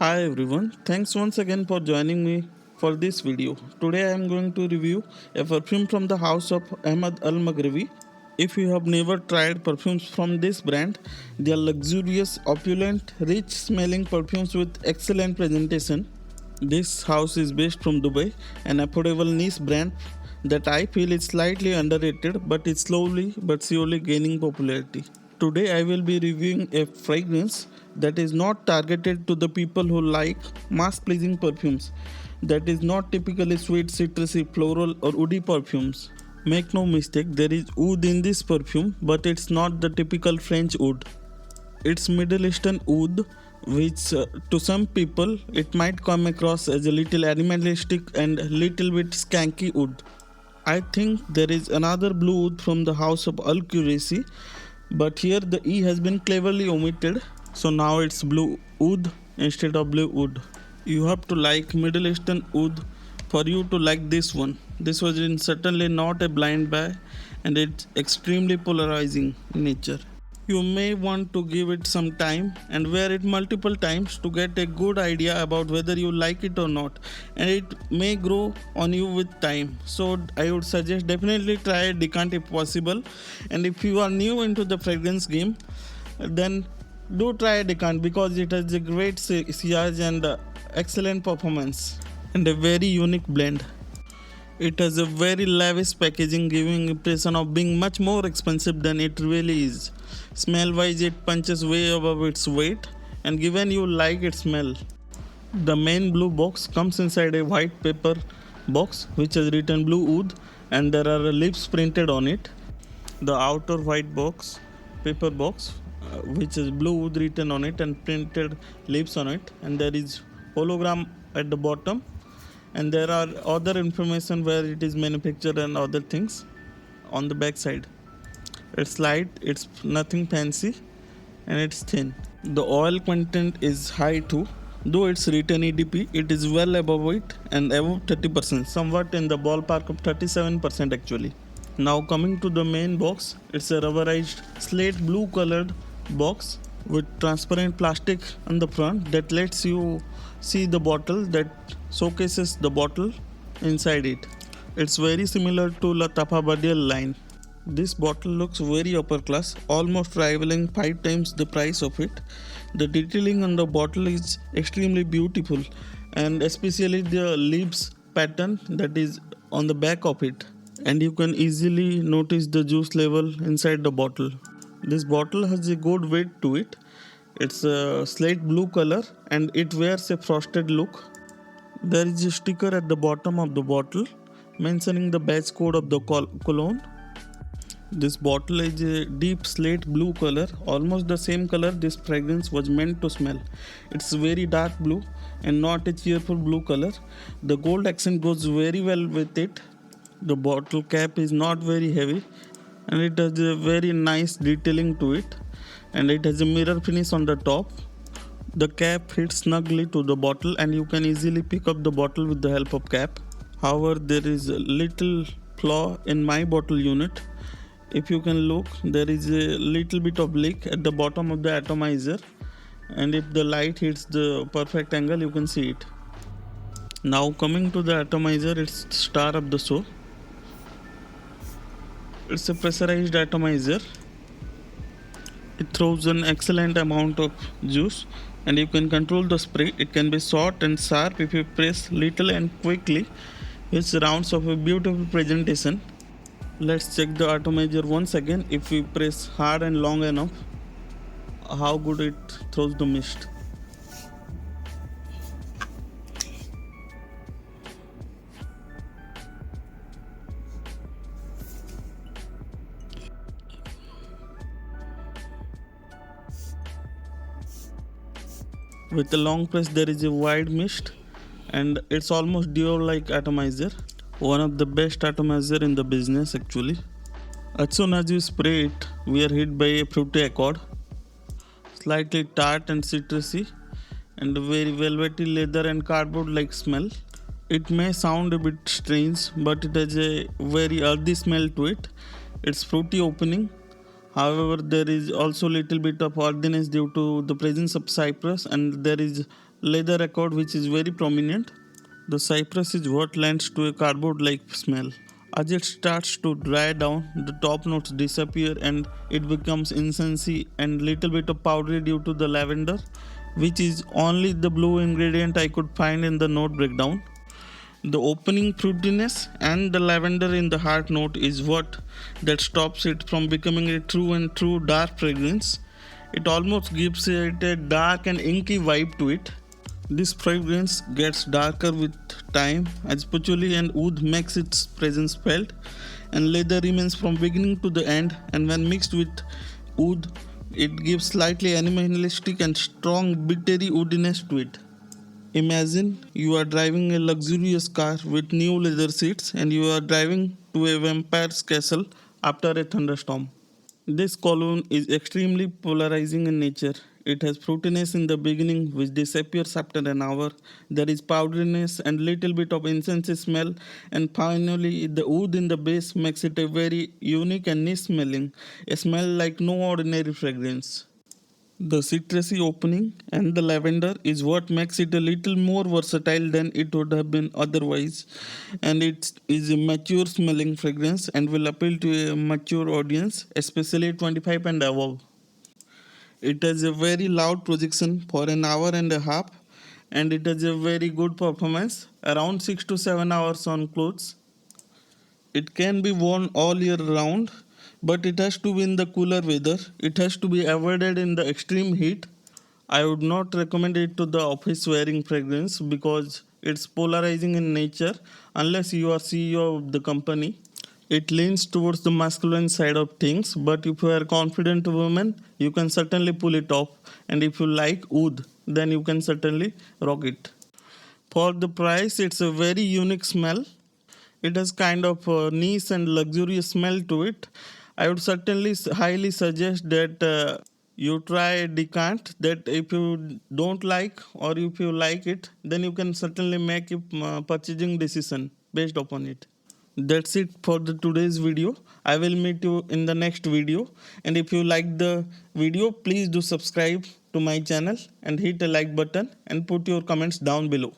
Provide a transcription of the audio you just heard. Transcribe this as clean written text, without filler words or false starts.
Hi everyone, thanks once again for joining me for this video. Today I am going to review a perfume from the house of Ahmed Al Maghribi. If you have never tried perfumes from this brand, they are luxurious, opulent, rich smelling perfumes with excellent presentation. This house is based from Dubai, an affordable niche brand that I feel is slightly underrated but is slowly but surely gaining popularity. Today I will be reviewing a fragrance that is not targeted to the people who like mass pleasing perfumes, that is not typically sweet, citrusy, floral, or woody perfumes. Make no mistake, there is oud in this perfume, but it's not the typical French oud. It's Middle Eastern oud, which to some people it might come across as a little animalistic and little bit skanky oud. I think there is another blue oud from the house of Al Quraisi, but here the E has been cleverly omitted, so now it's blue oud instead of blue oud. You have to like Middle Eastern oud for you to like this one. This was certainly not a blind buy, and it's extremely polarizing in nature. You may want to give it some time and wear it multiple times to get a good idea about whether you like it or not, and it may grow on you with time. So I would suggest definitely try a decant if possible, and if you are new into the fragrance game, then do try a decant because it has a great sillage and excellent performance and a very unique blend. It has a very lavish packaging, giving impression of being much more expensive than it really is. Smell wise, it punches way above its weight, and given you like its smell. The main blue box comes inside a white paper box which has written blue oud, and there are lips printed on it. The outer white box, paper box, which is blue oud written on it and printed lips on it, and there is hologram at the bottom, and there are other information where it is manufactured and other things on the back side. It's light, it's nothing fancy, and it's thin. The oil content is high too, though it's written EDP, it is well above it and above 30%, somewhat in the ballpark of 37% actually. Now coming to the main box, it's a rubberized slate blue colored box with transparent plastic on the front that lets you see the bottle, that showcases the bottle inside it. It's very similar to La Tafa Badial line. This bottle looks very upper class, almost rivaling 5 times the price of it. The detailing on the bottle is extremely beautiful, and especially the leaves pattern that is on the back of it. And you can easily notice the juice level inside the bottle. This bottle has a good weight to it. It's a slate blue color and it wears a frosted look. There is a sticker at the bottom of the bottle mentioning the batch code of the cologne. This bottle is a deep slate blue color, almost the same color this fragrance was meant to smell. It's very dark blue and not a cheerful blue color. The gold accent goes very well with it. The bottle cap is not very heavy and it has a very nice detailing to it, and it has a mirror finish on the top. The cap fits snugly to the bottle and you can easily pick up the bottle with the help of cap. However, there is a little flaw in my bottle unit. If you can look, there is a little bit of leak at the bottom of the atomizer, and if the light hits the perfect angle you can see it. Now coming to the atomizer, it's star of the show. It's a pressurized atomizer. It throws an excellent amount of juice and you can control the spray. It can be short and sharp if you press little and quickly, which rounds of a beautiful presentation. Let's check the atomizer once again. If we press hard and long enough, how good it throws the mist. With a long press there is a wide mist and it's almost duo like atomizer. One of the best atomizer in the business actually. As soon as you spray it, we are hit by a fruity accord, slightly tart and citrusy, and a very velvety leather and cardboard like smell. It may sound a bit strange, but it has a very earthy smell to it. It's fruity opening. However, there is also little bit of earthiness due to the presence of cypress, and there is leather accord which is very prominent. The cypress is what lends to a cardboard like smell. As it starts to dry down, the top notes disappear and it becomes incensey and little bit of powdery due to the lavender, which is only the blue ingredient I could find in the note breakdown. The opening fruitiness and the lavender in the heart note is what that stops it from becoming a true and true dark fragrance. It almost gives it a dark and inky vibe to it. This fragrance gets darker with time as patchouli and oud makes its presence felt, and leather remains from beginning to the end, and when mixed with oud it gives slightly animalistic and strong bittery woodiness to it. Imagine you are driving a luxurious car with new leather seats and you are driving to a vampire's castle after a thunderstorm. This cologne is extremely polarizing in nature. It has fruitiness in the beginning which disappears after an hour. There is powderiness and little bit of incense smell, and finally the oud in the base makes it a very unique and niche smelling, a smell like no ordinary fragrance. The citrusy opening and the lavender is what makes it a little more versatile than it would have been otherwise, and it is a mature smelling fragrance and will appeal to a mature audience, especially 25 and above. It has a very loud projection for an hour and a half, and it has a very good performance, around 6 to 7 hours on clothes. It can be worn all year round, but it has to be in the cooler weather. It has to be avoided in the extreme heat. I would not recommend it to the office wearing fragrance because it's polarizing in nature unless you are CEO of the company. It leans towards the masculine side of things, but if you are a confident woman, you can certainly pull it off. And if you like oud, then you can certainly rock it. For the price, it's a very unique smell. It has kind of a niche and luxurious smell to it. I would certainly highly suggest that you try a decant. That if you don't like or if you like it, then you can certainly make a purchasing decision based upon it. That's it for the today's video. I will meet you in the next video, and if you like the video, please do subscribe to my channel and hit the like button and put your comments down below.